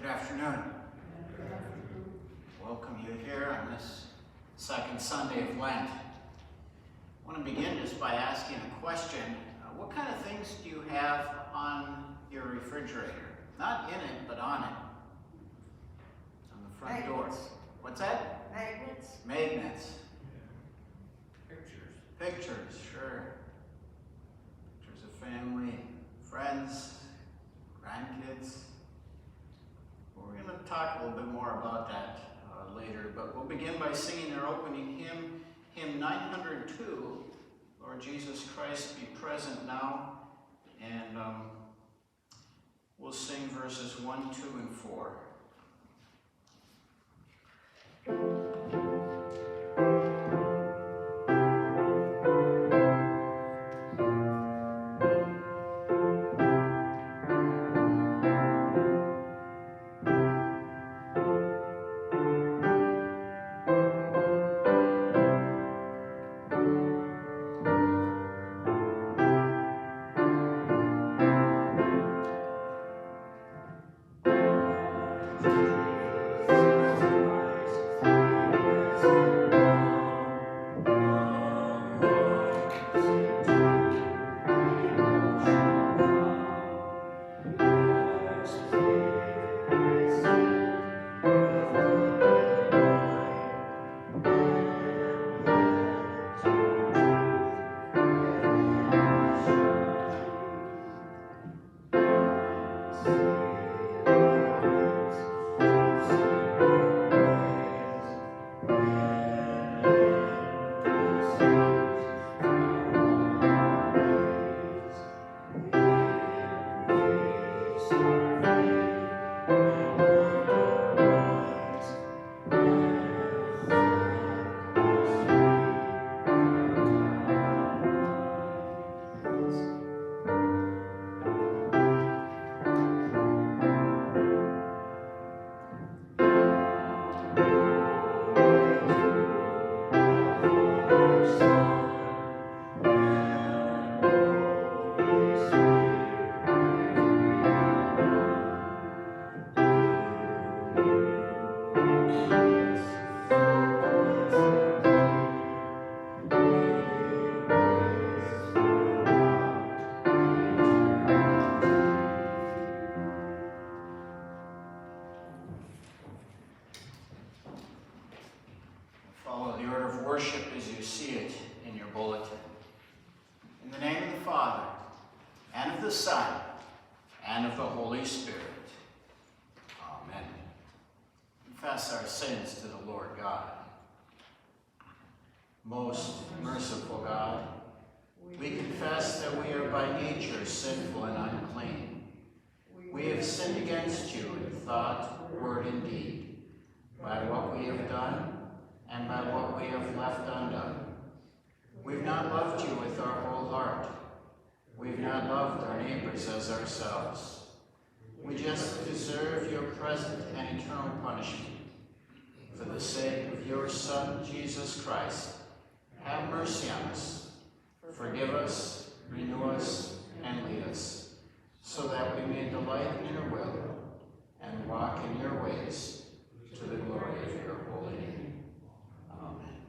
Good afternoon. Welcome you here on this second Sunday of Lent. I want to begin just by asking a question. What kind of things do you have on your refrigerator? Not in it, but on it. On the front door. What's that? Magnets. Magnets. Pictures, sure. Pictures of family, friends, grandkids. We're going to talk a little bit more about that later, but we'll begin by singing our opening hymn, hymn 902, Lord Jesus Christ, be present now, and we'll sing verses 1, 2, and 4. Follow the order of worship as you see it in your bulletin. In the name of the Father, and of the Son, and of the Holy Spirit. Amen. Confess our sins to the Lord God. Most merciful God, we confess that we are by nature sinful and unclean. We have sinned against you in thought, word, and deed, by what we have done, and by what we have left undone. We've not loved you with our whole heart. We've not loved our neighbors as ourselves. We just deserve your present and eternal punishment. For the sake of your Son, Jesus Christ, have mercy on us. Forgive us, renew us, and lead us, so that we may delight in your will and walk in your ways to the glory of your holy name. Amen.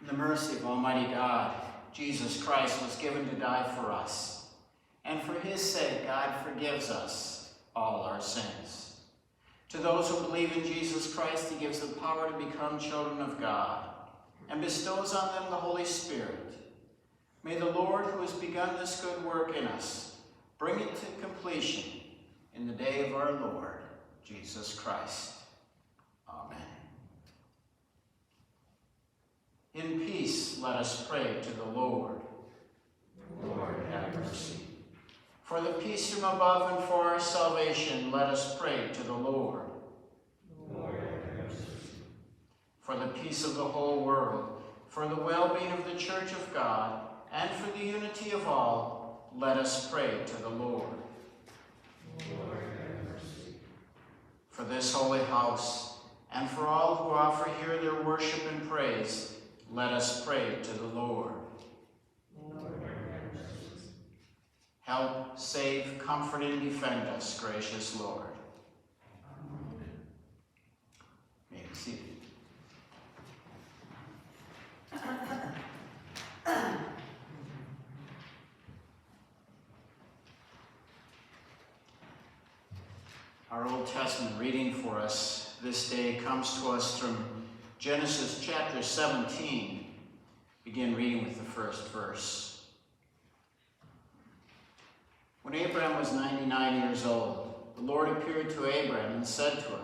In the mercy of Almighty God, Jesus Christ was given to die for us, and for his sake God forgives us all our sins. To those who believe in Jesus Christ, he gives the power to become children of God, and bestows on them the Holy Spirit. May the Lord, who has begun this good work in us, bring it to completion in the day of our Lord, Jesus Christ. Amen. In peace, let us pray to the Lord. Lord, have mercy. For the peace from above and for our salvation, let us pray to the Lord. Lord, have mercy. For the peace of the whole world, for the well-being of the Church of God, and for the unity of all, let us pray to the Lord. Lord, have mercy. For this holy house, and for all who offer here their worship and praise, let us pray to the Lord. Lord, have mercy. Help, save, comfort, and defend us, gracious Lord. May be seated. Our Old Testament reading for us this day comes to us from Genesis chapter 17. Begin reading with the first verse. When Abraham was 99 years old, the Lord appeared to Abraham and said to him,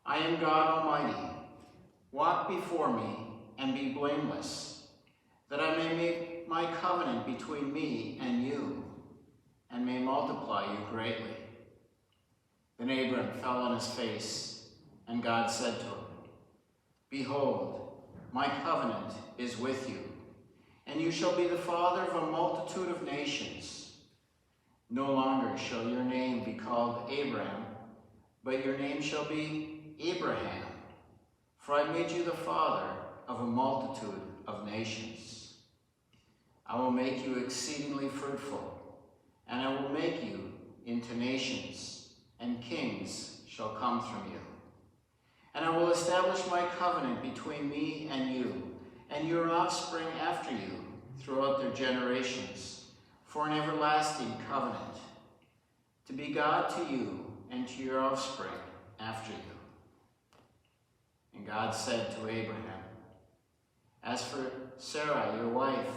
I am God Almighty. Walk before me and be blameless, that I may make my covenant between me and you, and may multiply you greatly. Then Abram fell on his face, and God said to him, Behold, my covenant is with you, and you shall be the father of a multitude of nations. No longer shall your name be called Abram, but your name shall be Abraham, for I made you the father of a multitude of nations. I will make you exceedingly fruitful, and I will make you into nations, and kings shall come from you. And I will establish my covenant between me and you, and your offspring after you, throughout their generations, for an everlasting covenant, to be God to you and to your offspring after you. And God said to Abraham, As for Sarai, your wife,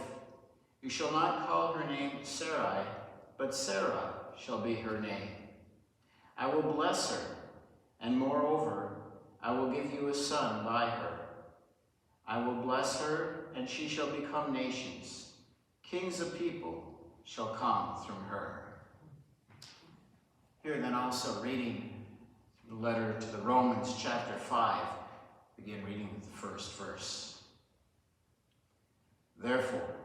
you shall not call her name Sarai, but Sarah shall be her name. I will bless her, and moreover, I will give you a son by her. I will bless her, and she shall become nations. Kings of people shall come from her. Here then also reading the letter to the Romans chapter 5, begin reading with the first verse. Therefore,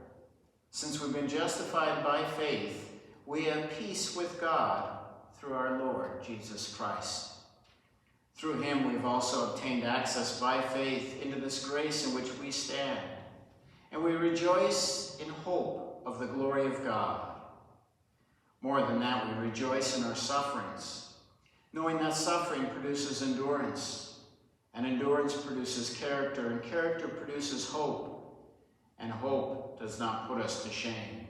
since we've been justified by faith, we have peace with God through our Lord Jesus Christ. Through him we've also obtained access by faith into this grace in which we stand, and we rejoice in hope of the glory of God. More than that, we rejoice in our sufferings, knowing that suffering produces endurance, and endurance produces character, and character produces hope, and hope does not put us to shame,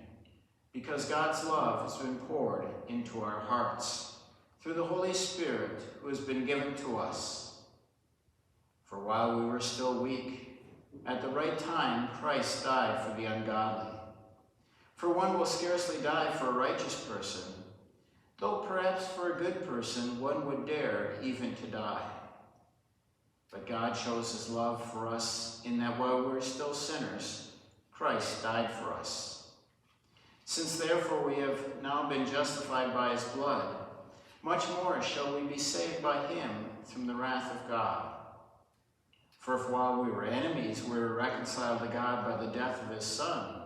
because God's love has been poured into our hearts through the Holy Spirit who has been given to us. For while we were still weak, at the right time Christ died for the ungodly. For one will scarcely die for a righteous person, though perhaps for a good person one would dare even to die. But God shows his love for us in that while we were still sinners, Christ died for us. Since therefore we have now been justified by his blood, much more shall we be saved by him from the wrath of God. For if while we were enemies we were reconciled to God by the death of his Son,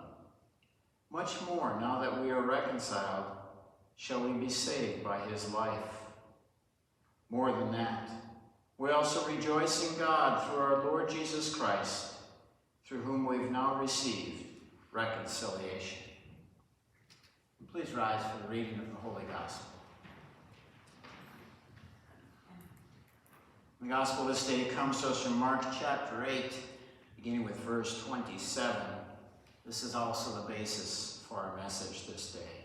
much more now that we are reconciled shall we be saved by his life. More than that, we also rejoice in God through our Lord Jesus Christ, through whom we've now received reconciliation. Please rise for the reading of the Holy Gospel. The Gospel this day comes to us from Mark chapter 8, beginning with verse 27. This is also the basis for our message this day.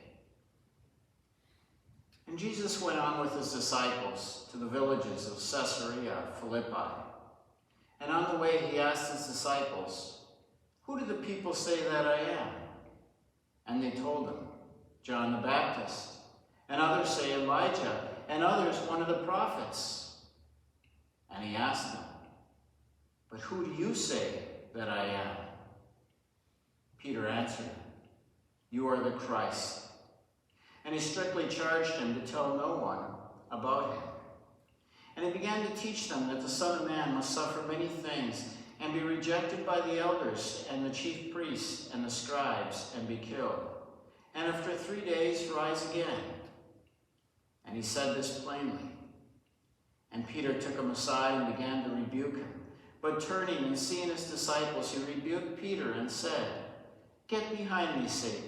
And Jesus went on with his disciples to the villages of Caesarea Philippi. And on the way he asked his disciples, Who do the people say that I am? And they told him, John the Baptist, and others say Elijah, and others one of the prophets. And he asked them, But who do you say that I am? Peter answered him, You are the Christ. And he strictly charged him to tell no one about him. And he began to teach them that the Son of Man must suffer many things, and be rejected by the elders and the chief priests and the scribes, and be killed, and after 3 days rise again. And he said this plainly. And Peter took him aside and began to rebuke him. But turning and seeing his disciples, he rebuked Peter and said, Get behind me, Satan,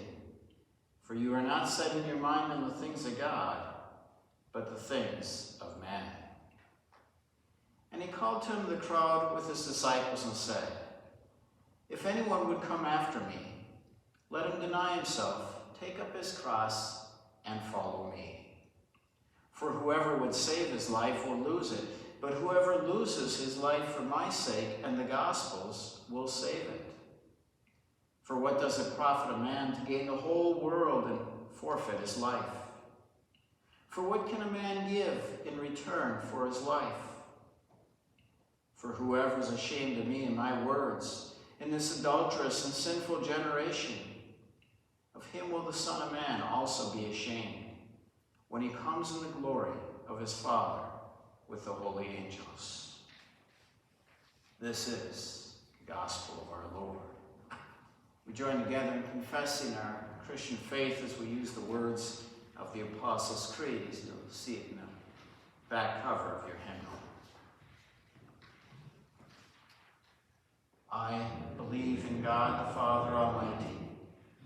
for For you are not setting your mind on the things of God, but the things of man. And he called to him the crowd with his disciples and said, If anyone would come after me, let him deny himself, take up his cross, and follow me. For whoever would save his life will lose it, but whoever loses his life for my sake and the gospel's will save it. For what does it profit a man to gain the whole world and forfeit his life? For what can a man give in return for his life? For whoever is ashamed of me and my words in this adulterous and sinful generation, of him will the Son of Man also be ashamed when he comes in the glory of his Father with the holy angels. This is the gospel of our Lord. We join together in confessing our Christian faith as we use the words of the Apostles' Creed, as you'll see it in the back cover of your hymnal. I believe in God the Father Almighty,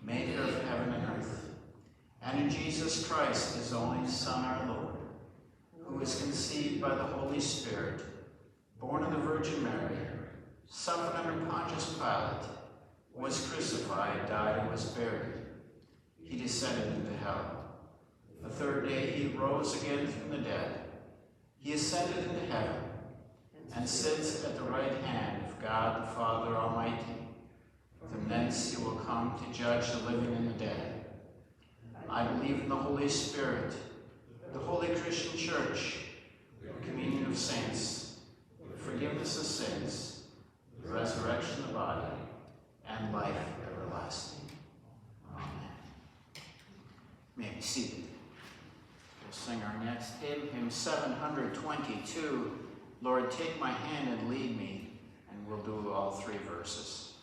maker of heaven and earth, and in Jesus Christ, his only Son, our Lord, who was conceived by the Holy Spirit, born of the Virgin Mary, suffered under Pontius Pilate, was crucified, died, and was buried. He descended into hell. The third day he rose again from the dead. He ascended into heaven and sits at the right hand of God the Father Almighty. From thence he will come to judge the living and the dead. I believe in the Holy Spirit, the holy Christian church, the communion of saints, the forgiveness of sins, the resurrection of the body, and life everlasting. Amen. You may be seated. We'll sing our next hymn, hymn 722, Lord, Take My Hand and Lead Me, and we'll do all three verses.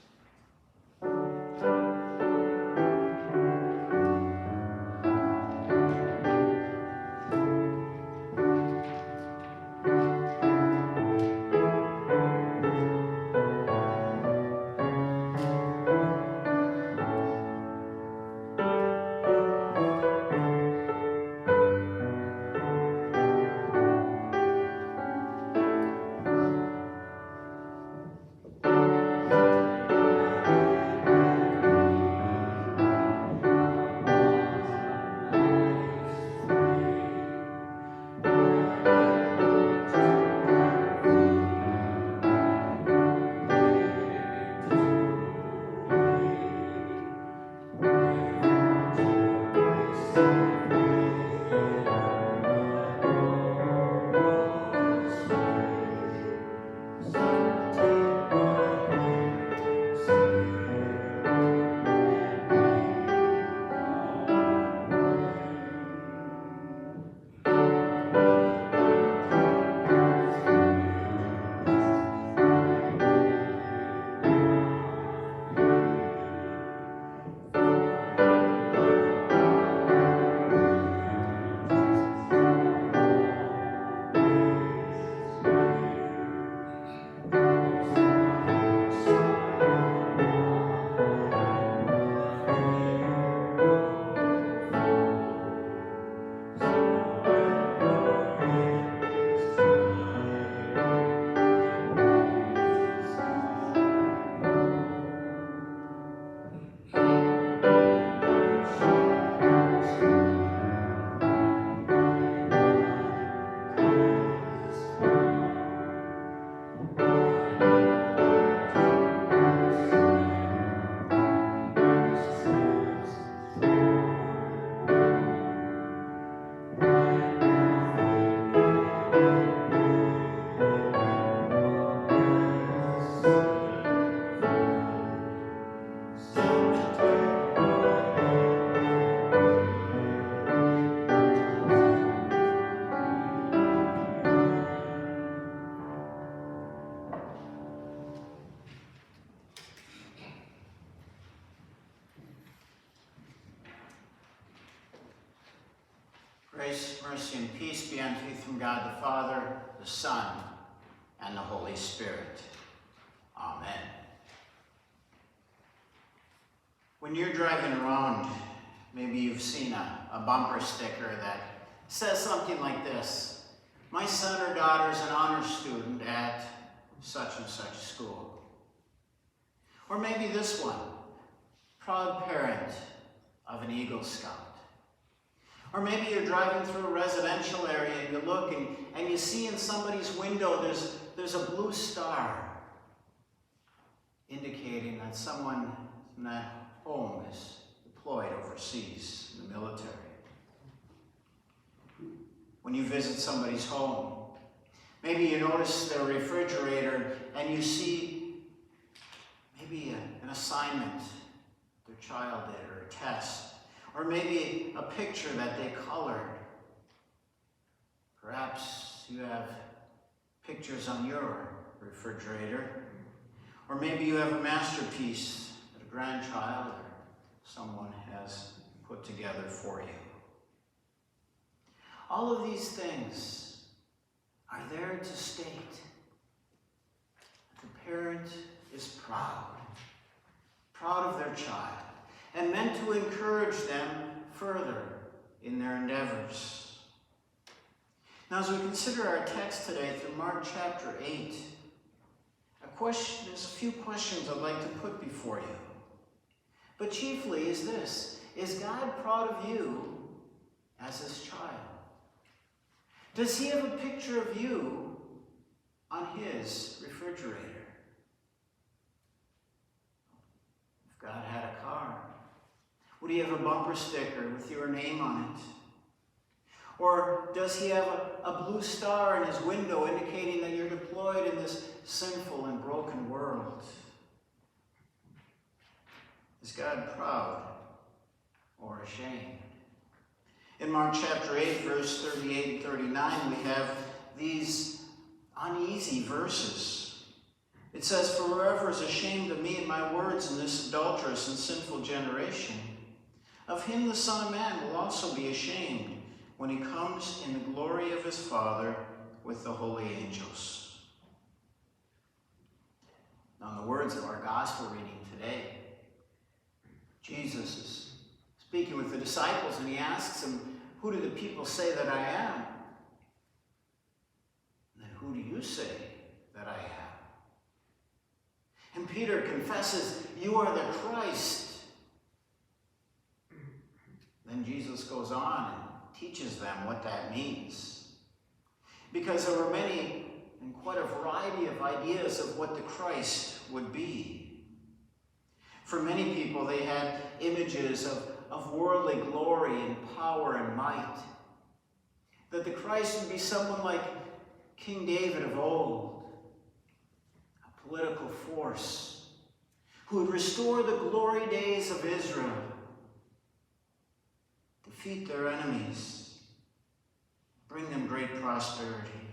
Grace, mercy, and peace be unto you from God the Father, the Son, and the Holy Spirit. Amen. When you're driving around Maybe you've seen a bumper sticker that says something like this: "My son or daughter is an honor student at such and such school." Or maybe this one: "Proud parent of an Eagle Scout." Or maybe you're driving through a residential area and you look and you see in somebody's window there's a blue star, indicating that someone in that home is deployed overseas in the military. When you visit somebody's home, maybe you notice their refrigerator and you see maybe an assignment their child did, or a test, or maybe a picture that they colored. Perhaps you have pictures on your refrigerator, or maybe you have a masterpiece that a grandchild or someone has put together for you. All of these things are there to state that the parent is proud of their child, and meant to encourage them further in their endeavors. Now, as we consider our text today through Mark chapter 8, there's a few questions I'd like to put before you. But chiefly is this: is God proud of you as his child? Does he have a picture of you on his refrigerator? If God had a car, would he have a bumper sticker with your name on it? Or does he have a blue star in his window indicating that you're deployed in this sinful and broken world? Is God proud or ashamed? In Mark chapter 8, verse 38 and 39, we have these uneasy verses. It says, "For whoever is ashamed of me and my words in this adulterous and sinful generation, of him the Son of Man will also be ashamed when he comes in the glory of his Father with the holy angels." Now, in the words of our gospel reading today, Jesus is speaking with the disciples, and he asks them, "Who do the people say that I am? And then who do you say that I am?" And Peter confesses, "You are the Christ." Then Jesus goes on and teaches them what that means. Because there were many and quite a variety of ideas of what the Christ would be. For many people, they had images of worldly glory and power and might. That the Christ would be someone like King David of old, a political force, who would restore the glory days of Israel, defeat their enemies, bring them great prosperity.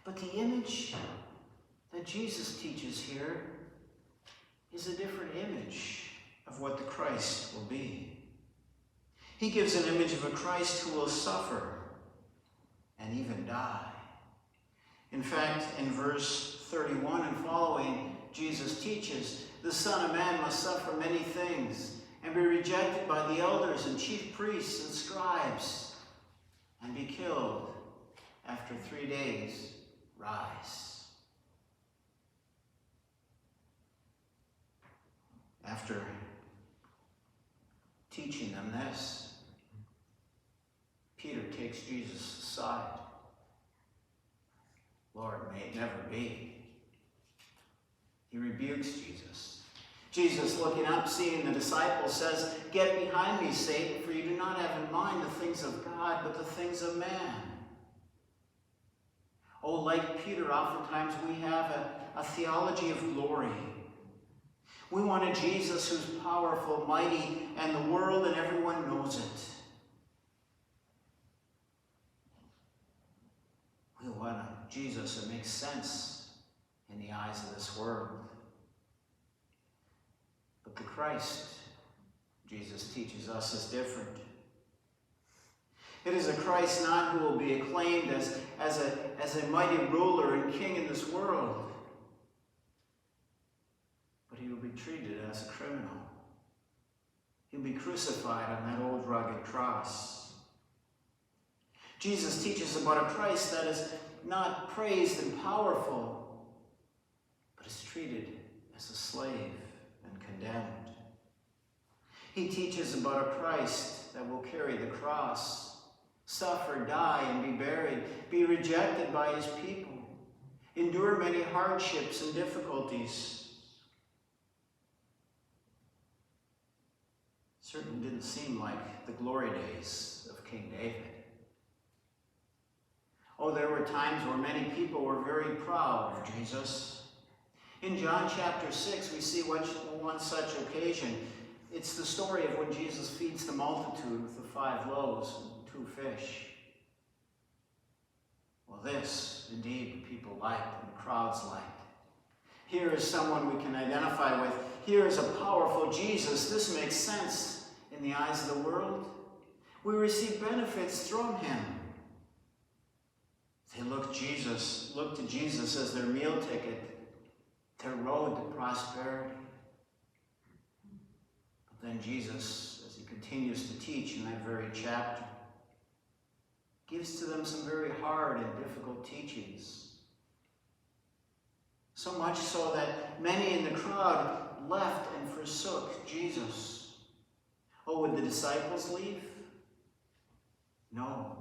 But the image that Jesus teaches here is a different image of what the Christ will be. He gives an image of a Christ who will suffer and even die. In fact, in verse 31 and following, Jesus teaches, "The Son of Man must suffer many things and be rejected by the elders and chief priests and scribes and be killed, after 3 days rise." After teaching them this, Peter takes Jesus aside. "Lord, may it never be." He rebukes Jesus. Jesus, looking up, seeing the disciples, says, "Get behind me, Satan, for you do not have in mind the things of God, but the things of man." Oh, like Peter, oftentimes we have a theology of glory. We want a Jesus who's powerful, mighty, and the world and everyone knows it. We want a Jesus that makes sense in the eyes of this world. But the Christ, Jesus teaches us, is different. It is a Christ not who will be acclaimed as a mighty ruler and king in this world, but he will be treated as a criminal. He'll be crucified on that old rugged cross. Jesus teaches about a Christ that is not praised and powerful, but is treated as a slave and condemned. He teaches about a Christ that will carry the cross, suffer, die, and be buried, be rejected by his people, endure many hardships and difficulties. Certainly didn't seem like the glory days of King David. Oh, there were times where many people were very proud of Jesus. In John chapter 6, we see one such occasion. It's the story of when Jesus feeds the multitude with the 5 loaves and 2 fish. Well, this, indeed, the people liked and the crowds liked. Here is someone we can identify with. Here is a powerful Jesus. This makes sense in the eyes of the world. We receive benefits from him. They look to Jesus as their meal ticket, their road to prosperity. But then Jesus, as he continues to teach in that very chapter, gives to them some very hard and difficult teachings. So much so that many in the crowd left and forsook Jesus. Oh, would the disciples leave? No,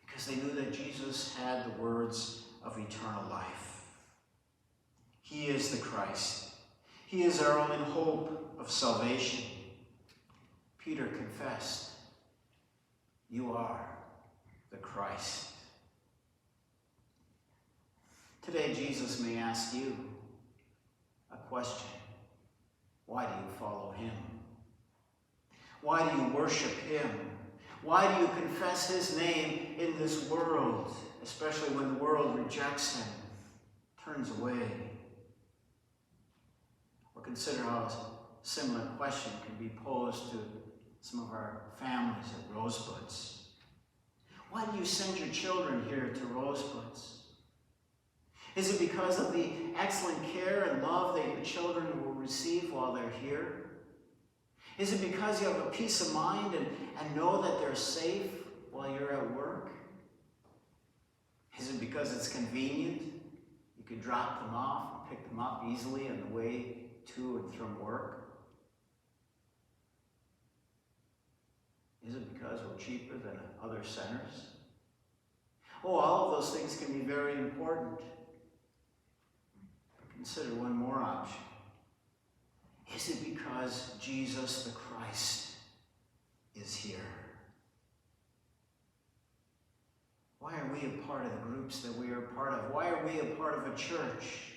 because they knew that Jesus had the words of eternal life. He is the Christ. He is our only hope of salvation. Peter confessed, "You are the Christ." Today, Jesus may ask you a question. Why do you follow him? Why do you worship him? Why do you confess his name in this world, especially when the world rejects him, turns away? Or consider how a similar question can be posed to some of our families at Rosebuds. Why do you send your children here to Rosebuds? Is it because of the excellent care and love that your children will receive while they're here? Is it because you have a peace of mind and know that they're safe while you're at work? Is it because it's convenient? You can drop them off and pick them up easily on the way to and from work? Is it because we're cheaper than other centers? Oh, all of those things can be very important. But consider one more option. Is it because Jesus the Christ is here? Why are we a part of the groups that we are a part of? Why are we a part of a church?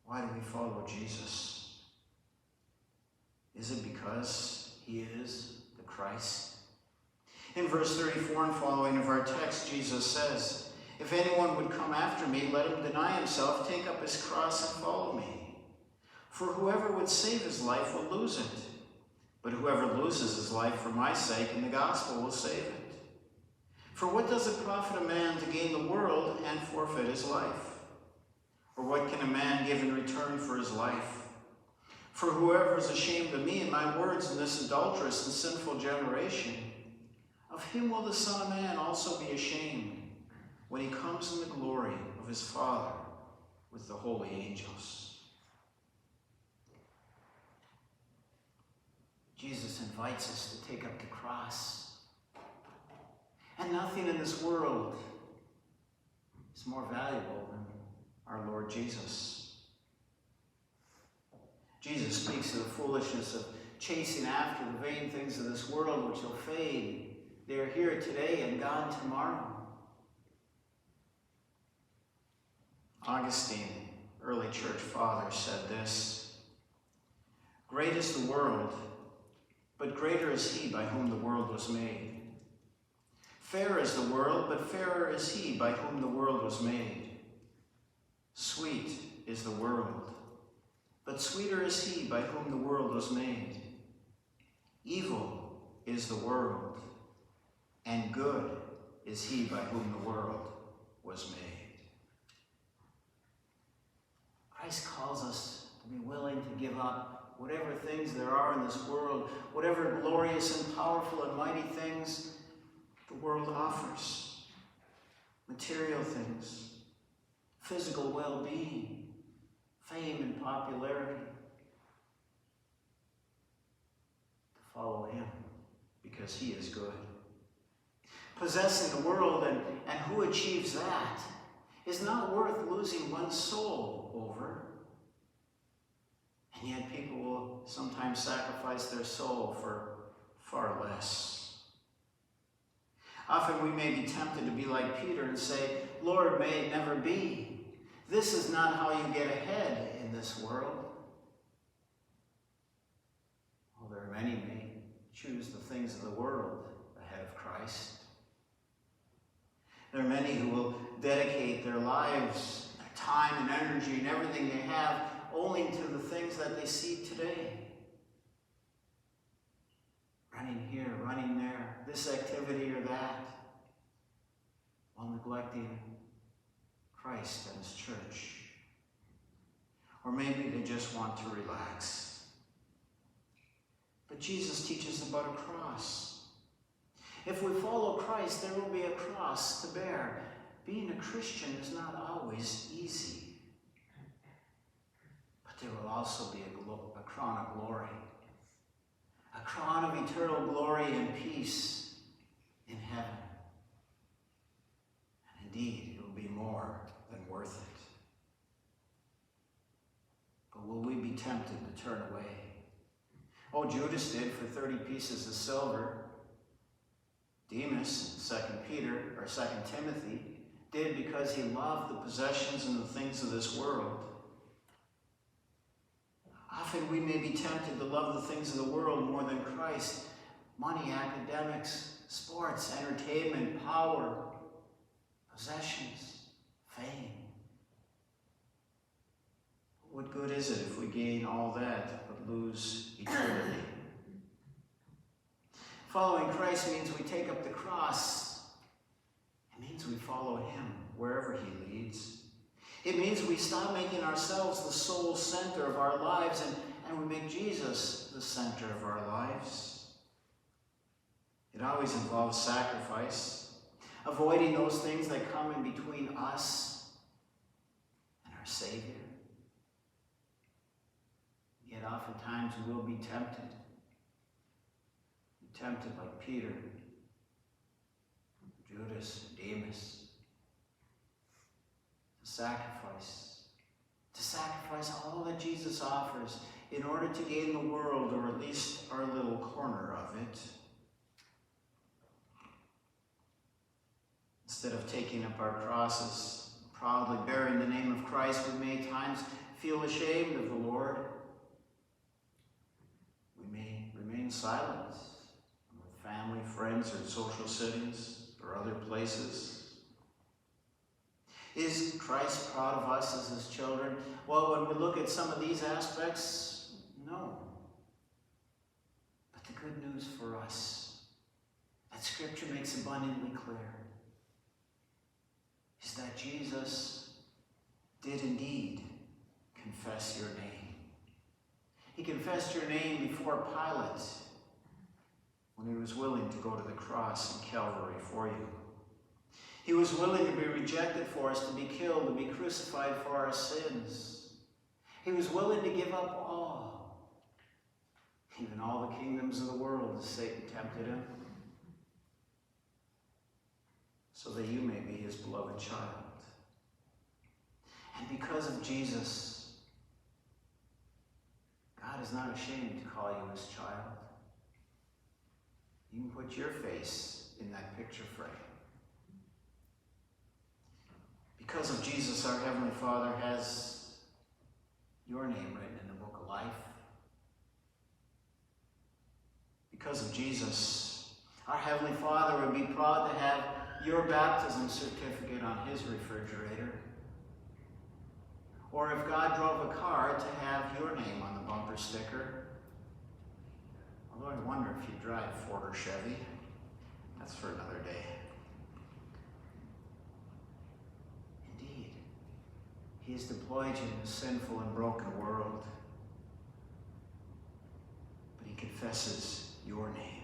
Why do we follow Jesus? Is it because he is the Christ? In verse 34 and following of our text, Jesus says, "If anyone would come after me, let him deny himself, take up his cross and follow me. For whoever would save his life will lose it. But whoever loses his life for my sake and the gospel will save it. For what does it profit a man to gain the world and forfeit his life? Or what can a man give in return for his life? For whoever is ashamed of me and my words in this adulterous and sinful generation, of him will the Son of Man also be ashamed when he comes in the glory of his Father with the holy angels." Jesus invites us to take up the cross. And nothing in this world is more valuable than our Lord Jesus. Jesus speaks of the foolishness of chasing after the vain things of this world which will fade. They are here today and gone tomorrow. Augustine, early church father, said this: "Great is the world, but greater is he by whom the world was made. Fair is the world, but fairer is he by whom the world was made. Sweet is the world, but sweeter is he by whom the world was made. Evil is the world, and good is he by whom the world was made." Christ calls us to be willing to give up whatever things there are in this world, whatever glorious and powerful and mighty things the world offers, material things, physical well-being, fame and popularity, to follow him because he is good. Possessing the world and who achieves that is not worth losing one's soul over. And yet people will sometimes sacrifice their soul for far less. Often we may be tempted to be like Peter and say, Lord, may it never be. This is not how you get ahead in this world. Well, there are many who may choose the things of the world ahead of Christ. There are many who will dedicate their lives, their time and energy and everything they have only to the things that they see today. Running here, running there, this activity or that, while neglecting Christ and his church. Or maybe they just want to relax. But Jesus teaches about a cross. If we follow Christ, there will be a cross to bear. Being a Christian is not always easy. But there will also be a crown of glory. A crown of eternal glory and peace in heaven. And indeed, it will be more than worth it. But will we be tempted to turn away? Oh, Judas did for 30 pieces of silver. Demas, 2 Timothy, did because he loved the possessions and the things of this world. Often we may be tempted to love the things of the world more than Christ. Money, academics, sports, entertainment, power, possessions, fame. What good is it if we gain all that but lose eternity? Following Christ means we take up the cross. It means we follow him wherever he leads. It means we stop making ourselves the sole center of our lives and we make Jesus the center of our lives. It always involves sacrifice, avoiding those things that come in between us and our Savior. Yet oftentimes we will be tempted. Tempted like Peter, Judas, Demas, to sacrifice all that Jesus offers in order to gain the world, or at least our little corner of it. Instead of taking up our crosses, proudly bearing the name of Christ, we may at times feel ashamed of the Lord. We may remain silent. Family, friends, or social settings, or other places. Is Christ proud of us as his children? Well, when we look at some of these aspects, no. But the good news for us, that Scripture makes abundantly clear, is that Jesus did indeed confess your name. He confessed your name before Pilate, when he was willing to go to the cross in Calvary for you. He was willing to be rejected for us, to be killed, to be crucified for our sins. He was willing to give up all, even all the kingdoms of the world, as Satan tempted him, so that you may be his beloved child. And because of Jesus, God is not ashamed to call you his child. You can put your face in that picture frame. Because of Jesus, our Heavenly Father has your name written in the book of life. Because of Jesus, our Heavenly Father would be proud to have your baptism certificate on his refrigerator. Or if God drove a car, to have your name on the bumper sticker. Although I wonder if you drive Ford or Chevy. That's for another day. Indeed, he has deployed you in a sinful and broken world. confesses your name.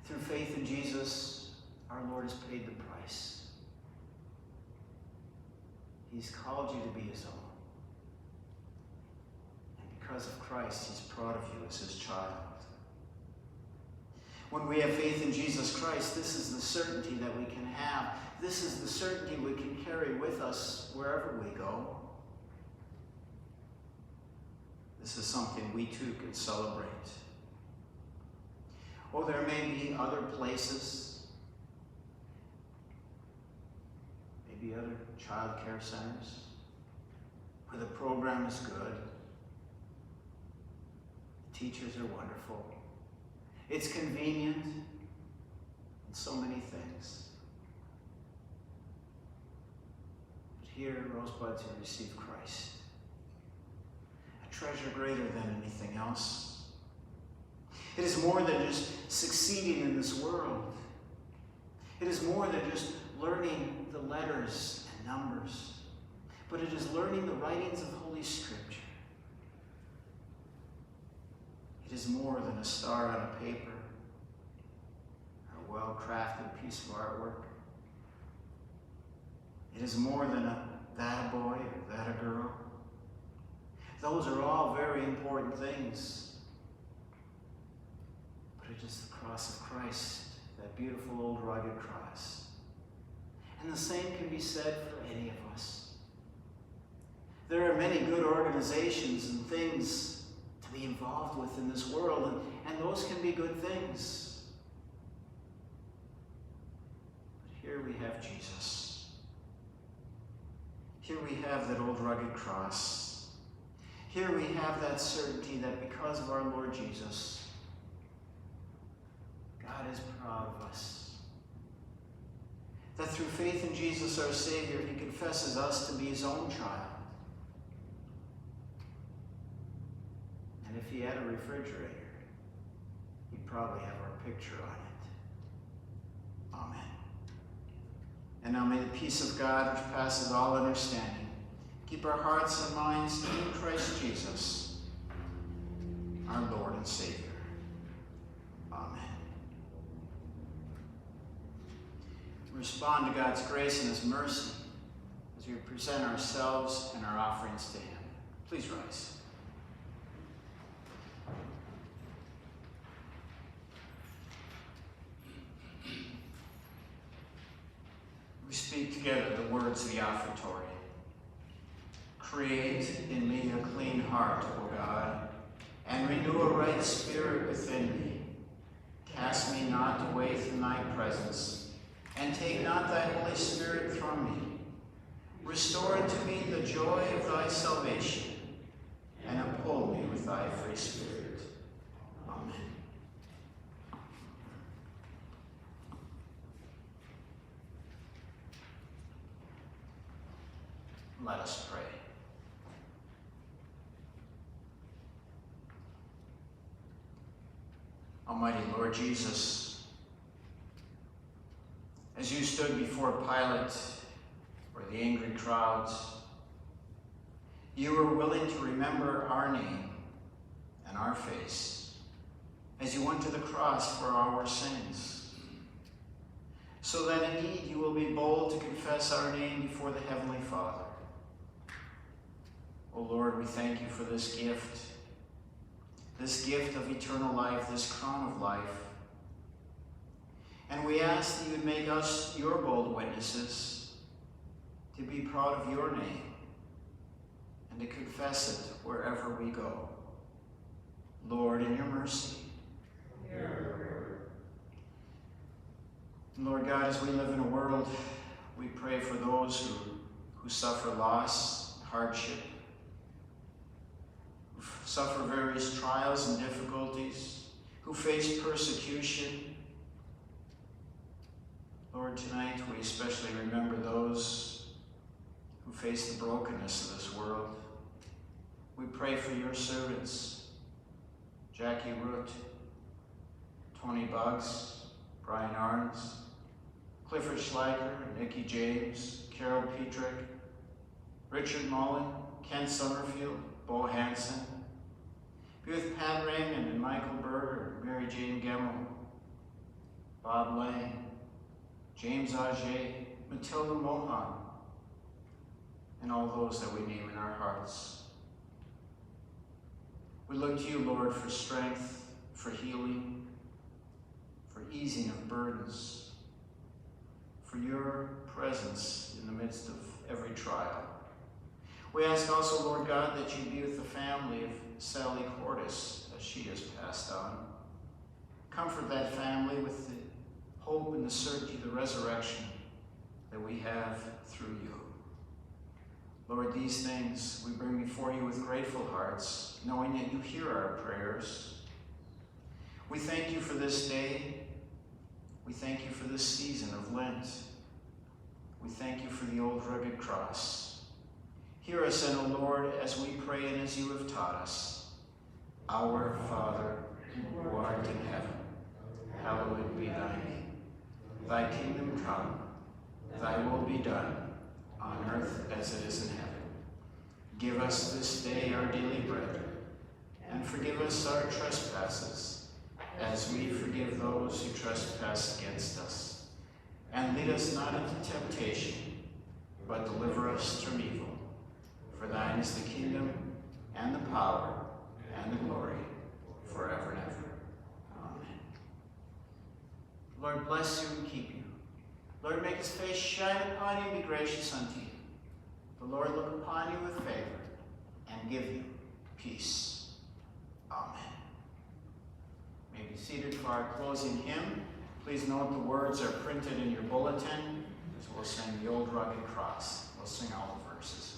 Through faith in Jesus, our Lord has paid the price. He's called you to be his own. And because of Christ, he's proud of you as his child. When we have faith in Jesus Christ, this is the certainty that we can have. This is the certainty we can carry with us wherever we go. This is something we too can celebrate. Oh, there may be other places, maybe other child care centers, where the program is good. The teachers are wonderful. It's convenient in so many things. But here, Rosebuds have received Christ, a treasure greater than anything else. It is more than just succeeding in this world. It is more than just learning the letters and numbers, but it is learning the writings of Holy Scripture. It is more than a star on a paper, or a well-crafted piece of artwork. It is more than that a boy or that a girl. Those are all very important things. But it is the cross of Christ, that beautiful old rugged cross. And the same can be said for any of us. There are many good organizations and things to be involved with in this world, and those can be good things. But here we have Jesus. Here we have that old rugged cross. Here we have that certainty that because of our Lord Jesus, God is proud of us. That through faith in Jesus our Savior, he confesses us to be his own child. And if he had a refrigerator, he'd probably have our picture on it. Amen. And now may the peace of God, which passes all understanding, keep our hearts and minds in Christ Jesus, our Lord and Savior. Amen. Respond to God's grace and his mercy as we present ourselves and our offerings to him. Please rise. We speak together the words of the offertory. Create in me a clean heart, O God, and renew a right spirit within me. Cast me not away from thy presence, and take not thy Holy Spirit from me. Restore unto me the joy of thy salvation, and uphold me with thy free spirit. Amen. Let us pray. Almighty Lord Jesus, as you stood before Pilate or the angry crowds, you were willing to remember our name and our face as you went to the cross for our sins. So that indeed you will be bold to confess our name before the Heavenly Father. O Lord, we thank you for this gift of eternal life, this crown of life. And we ask that you would make us your bold witnesses to be proud of your name and to confess it wherever we go. Lord, in your mercy. Lord God, as we live in a world, we pray for those who suffer loss, hardship, who suffer various trials and difficulties, who face persecution. Lord, tonight we especially remember those who face the brokenness of this world. We pray for your servants, Jackie Root, Tony Buggs, Brian Arns, Clifford Schleicher, Nikki James, Carol Petrick, Richard Mullen, Ken Summerfield, Bo Hansen. Be with Pat Raymond and Michael Berger, Mary Jane Gemmel, Bob Lang, James Auger, Matilda Mohan, and all those that we name in our hearts. We look to you, Lord, for strength, for healing, for easing of burdens, for your presence in the midst of every trial. We ask also, Lord God, that you be with the family of Sally Cordes as she has passed on. Comfort that family with the hope and the certainty of the resurrection that we have through you. Lord, these things we bring before you with grateful hearts, knowing that you hear our prayers. We thank you for this day. We thank you for this season of Lent. We thank you for the old rugged cross. Hear us, and, O Lord, as we pray and as you have taught us. Our Father, who art in heaven, hallowed be thy name. Thy kingdom come, thy will be done, on earth as it is in heaven. Give us this day our daily bread, and forgive us our trespasses, as we forgive those who trespass against us. And lead us not into temptation, but deliver us from evil. For thine is the kingdom, and the power, and the glory, forever and ever. Amen. Lord bless you and keep you. Lord make his face shine upon you and be gracious unto you. The Lord look upon you with favor and give you peace. Amen. You may be seated for our closing hymn. Please note the words are printed in your bulletin as we'll sing the Old Rugged Cross. We'll sing all the verses.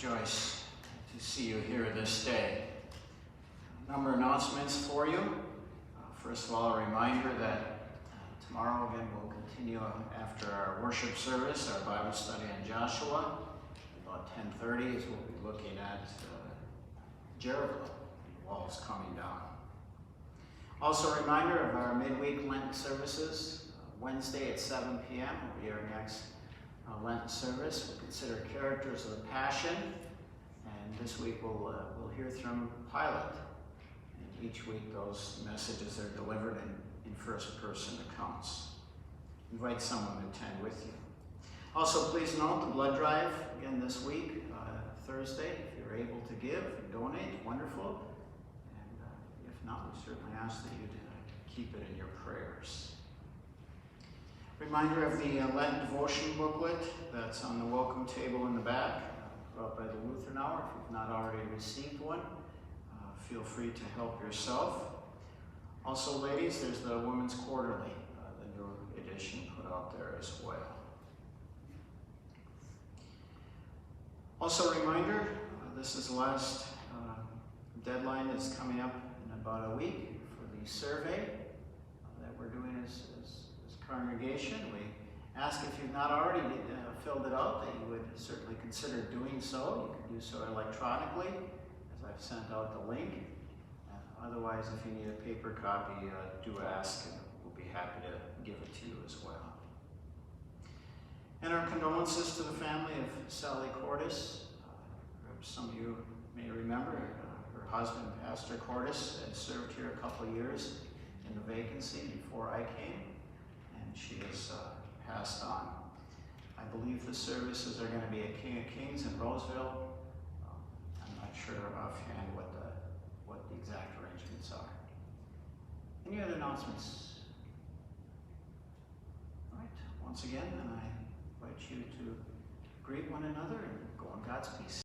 Rejoice to see you here this day. A number of announcements for you. First of all, a reminder that tomorrow again we'll continue after our worship service, our Bible study on Joshua. About 10:30 is we'll be looking at Jericho, the walls coming down. Also a reminder of our midweek Lent services. Wednesday at 7 p.m. will be our next Lent service. We'll consider characters of the Passion, and this week we'll hear from Pilate. And each week those messages are delivered in first-person accounts. Invite someone to attend with you. Also, please note the blood drive again this week, Thursday. If you're able to give and donate, wonderful. And if not, we certainly ask that you keep it in your prayers. Reminder of the Lenten devotion booklet that's on the welcome table in the back, brought by the Lutheran Hour. If you've not already received one, feel free to help yourself. Also, ladies, there's the Women's Quarterly, the new edition put out there as well. Also, a reminder, this is the last deadline is coming up in about a week for the survey that we're doing as congregation. We ask if you've not already filled it out that you would certainly consider doing so. You can do so electronically, as I've sent out the link. Otherwise, if you need a paper copy, do ask, and we'll be happy to give it to you as well. And our condolences to the family of Sally Cordes. Some of you may remember her husband, Pastor Cordes, had served here a couple of years in the vacancy before I came. She has passed on. I believe the services are going to be at King of Kings in Roseville. I'm not sure offhand what the exact arrangements are. Any other announcements? All right. Once again, then I invite you to greet one another and go in God's peace.